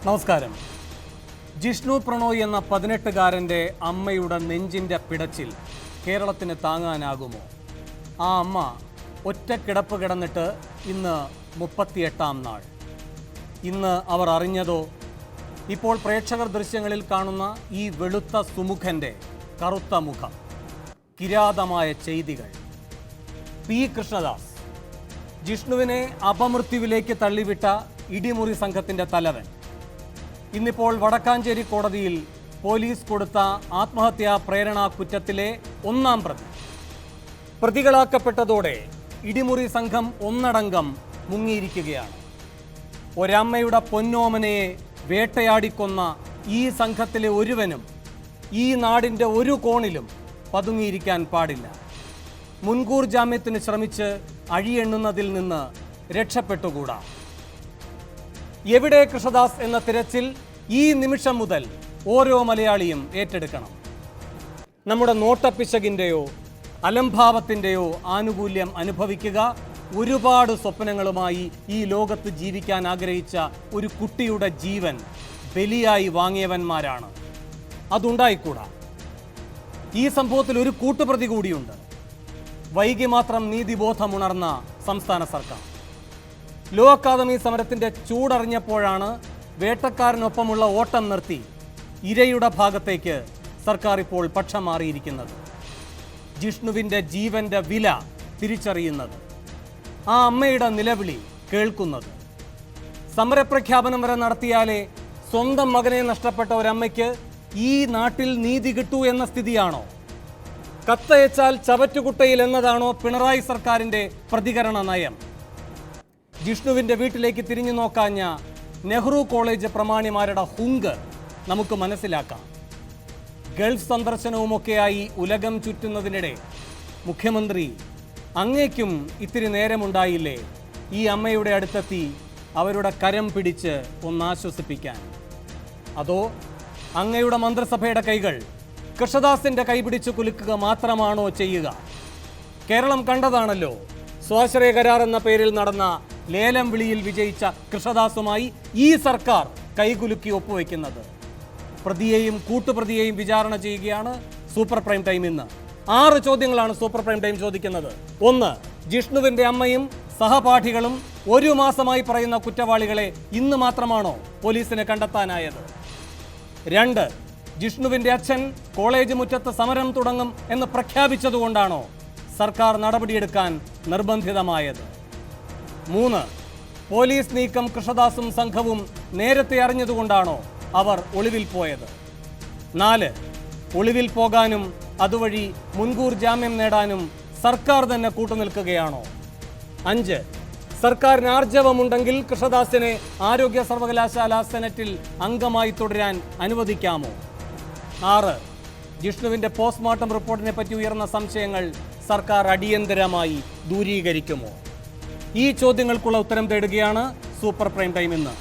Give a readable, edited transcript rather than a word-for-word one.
നമസ്കാരം. ജിഷ്ണു പ്രണോയ് എന്ന 18-കാരൻ്റെ അമ്മയുടെ നെഞ്ചിൻ്റെ പിടച്ചിൽ കേരളത്തിന് താങ്ങാനാകുമോ? ആ അമ്മ ഒറ്റ കിടപ്പ് കിടന്നിട്ട് ഇന്ന് 38-ാം നാൾ. ഇന്ന് അവർ അറിഞ്ഞതോ? ഇപ്പോൾ പ്രേക്ഷകർ ദൃശ്യങ്ങളിൽ കാണുന്ന ഈ വെളുത്ത സുമുഖൻ്റെ കറുത്ത മുഖം, കിരാതമായ ചെയ്തികൾ. പി കൃഷ്ണദാസ്, ജിഷ്ണുവിനെ അപമൃത്യുവിലേക്ക് തള്ളിവിട്ട ഇടിമുറി സംഘത്തിൻ്റെ തലവൻ, ഇന്നിപ്പോൾ വടക്കാഞ്ചേരി കോടതിയിൽ പോലീസ് കൊടുത്ത ആത്മഹത്യാ പ്രേരണാ കുറ്റത്തിലെ 1-ാം പ്രതി. പ്രതികളാക്കപ്പെട്ടതോടെ ഇടിമുറി സംഘം ഒന്നടങ്കം മുങ്ങിയിരിക്കുകയാണ്. ഒരമ്മയുടെ പൊന്നോമനയെ വേട്ടയാടിക്കൊന്ന ഈ സംഘത്തിലെ ഒരുവനും ഈ നാടിൻ്റെ ഒരു കോണിലും പതുങ്ങിയിരിക്കാൻ പാടില്ല. മുൻകൂർ ജാമ്യത്തിന് ശ്രമിച്ച് അഴിയെണ്ണുന്നതിൽ നിന്ന് രക്ഷപ്പെട്ടുകൂടാ. എവിടെ കൃഷ്ണദാസ് എന്ന തിരച്ചിൽ ഈ നിമിഷം മുതൽ ഓരോ മലയാളിയും ഏറ്റെടുക്കണം. നമ്മുടെ നോട്ടപ്പിശകിൻ്റെയോ അലംഭാവത്തിൻ്റെയോ ആനുകൂല്യം അനുഭവിക്കുക, ഒരുപാട് സ്വപ്നങ്ങളുമായി ഈ ലോകത്ത് ജീവിക്കാൻ ആഗ്രഹിച്ച ഒരു കുട്ടിയുടെ ജീവൻ ബലിയായി വാങ്ങിയവന്മാരാണ്. അതുണ്ടായിക്കൂടാ. ഈ സംഭവത്തിൽ ഒരു കൂട്ടുപ്രതി കൂടിയുണ്ട്. വൈകി മാത്രം നീതിബോധമുണർന്ന സംസ്ഥാന സർക്കാർ. ലോ അക്കാദമി സമരത്തിൻ്റെ ചൂടറിഞ്ഞപ്പോഴാണ് വേട്ടക്കാരനൊപ്പമുള്ള ഓട്ടം നിർത്തി ഇരയുടെ ഭാഗത്തേക്ക് സർക്കാർ ഇപ്പോൾ പക്ഷം മാറിയിരിക്കുന്നത്. ജിഷ്ണുവിൻ്റെ ജീവൻ്റെ വില തിരിച്ചറിയുന്നത്, ആ അമ്മയുടെ നിലവിളി കേൾക്കുന്നത്. സമരപ്രഖ്യാപനം വരെ നടത്തിയാലേ സ്വന്തം മകനെ നഷ്ടപ്പെട്ട ഒരമ്മയ്ക്ക് ഈ നാട്ടിൽ നീതി കിട്ടൂ എന്ന സ്ഥിതിയാണോ? കത്തയച്ചാൽ ചവറ്റുകുട്ടയിൽ എന്നതാണോ പിണറായി സർക്കാരിൻ്റെ പ്രതികരണ നയം? ജിഷ്ണുവിൻ്റെ വീട്ടിലേക്ക് തിരിഞ്ഞു നോക്കാഞ്ഞ നെഹ്റു കോളേജ് പ്രമാണിമാരുടെ ഹുങ്ക് നമുക്ക് മനസ്സിലാക്കാം. ഗൾഫ് സന്ദർശനവുമൊക്കെയായി ഉലകം ചുറ്റുന്നതിനിടെ മുഖ്യമന്ത്രി, അങ്ങേക്കും ഇത്തിരി നേരമുണ്ടായില്ലേ ഈ അമ്മയുടെ അടുത്തെത്തി അവരുടെ കരം പിടിച്ച് ഒന്നാശ്വസിപ്പിക്കാൻ? അതോ അങ്ങയുടെ മന്ത്രിസഭയുടെ കൈകൾ കൃഷ്ണദാസിൻ്റെ കൈപിടിച്ച് കുലുക്കുക മാത്രമാണോ ചെയ്യുക? കേരളം കണ്ടതാണല്ലോ സ്വാശ്രയ കരാർ എന്ന പേരിൽ നടന്ന ലേലം വിളിയിൽ വിജയിച്ച കൃഷ്ണദാസുമായി ഈ സർക്കാർ കൈകുലുക്കി ഒപ്പുവെക്കുന്നത്. പ്രതിയെയും കൂട്ടുപ്രതിയെയും വിചാരണ ചെയ്യുകയാണ് സൂപ്പർ പ്രൈം ടൈം ഇന്ന്. 6 ചോദ്യങ്ങളാണ് സൂപ്പർ പ്രൈം ടൈം ചോദിക്കുന്നത്. 1. ജിഷ്ണുവിൻ്റെ അമ്മയും സഹപാഠികളും 1 മാസമായി പറയുന്ന കുറ്റവാളികളെ ഇന്ന് മാത്രമാണോ പോലീസിന് കണ്ടെത്താനായത്? 2. ജിഷ്ണുവിൻ്റെ അച്ഛൻ കോളേജ് മുറ്റത്ത് സമരം തുടങ്ങും എന്ന് പ്രഖ്യാപിച്ചതുകൊണ്ടാണോ സർക്കാർ നടപടിയെടുക്കാൻ നിർബന്ധിതമായത്? 3. പോലീസ് നീക്കം കൃഷ്ണദാസും സംഘവും നേരത്തെ അറിഞ്ഞതുകൊണ്ടാണോ അവർ ഒളിവിൽ പോയത്? 4. ഒളിവിൽ പോകാനും അതുവഴി മുൻകൂർ ജാമ്യം നേടാനും സർക്കാർ തന്നെ കൂട്ടുനിൽക്കുകയാണോ? 5. സർക്കാരിന് ആർജവമുണ്ടെങ്കിൽ കൃഷ്ണദാസിനെ ആരോഗ്യ സർവകലാശാല സെനറ്റിൽ അംഗമായി തുടരാൻ അനുവദിക്കാമോ? 6. ജിഷ്ണുവിൻ്റെ പോസ്റ്റ്മോർട്ടം റിപ്പോർട്ടിനെ പറ്റി ഉയർന്ന സംശയങ്ങൾ സർക്കാർ അടിയന്തരമായി ദൂരീകരിക്കുമോ? ഈ ചോദ്യങ്ങൾക്കുള്ള ഉത്തരം തേടുകയാണ് സൂപ്പർ പ്രൈം ടൈം ഇന്ന്.